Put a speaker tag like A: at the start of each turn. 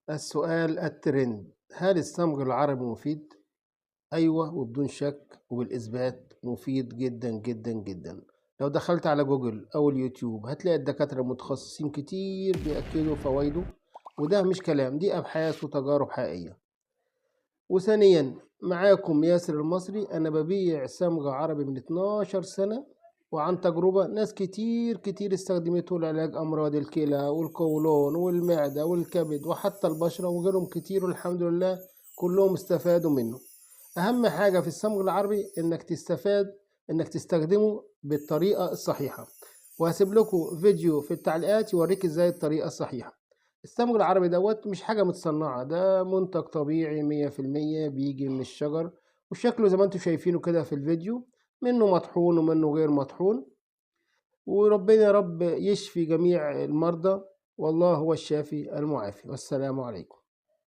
A: السؤال الترند: هل الصمغ العربي مفيد؟ أيوه وبدون شك وبالإثبات مفيد جدا جدا جدا. لو دخلت على جوجل أو اليوتيوب هتلاقي الدكاترة المتخصصين كتير بيأكدوا فوائده، وده مش كلام، دي أبحاث وتجارب حقيقية. وثانيا معاكم ياسر المصري، أنا ببيع صمغ عربي من 12 سنة، وعن تجربة ناس كتير كتير استخدمته لعلاج أمراض الكلى والقولون والمعدة والكبد وحتى البشرة وغيرهم كتير، والحمد لله كلهم استفادوا منه. أهم حاجة في الصمغ العربي إنك تستخدمه بالطريقة الصحيحة، وهسيب لكم فيديو في التعليقات يوريك إزاي الطريقة الصحيحة. الصمغ العربي دوت مش حاجة متصنعة، ده منتج طبيعي 100% بيجي من الشجر، وشكله زي ما انتم شايفينه كده في الفيديو، منه مطحون ومنه غير مطحون. وربنا يا رب يشفي جميع المرضى، والله هو الشافي المعافي، والسلام عليكم.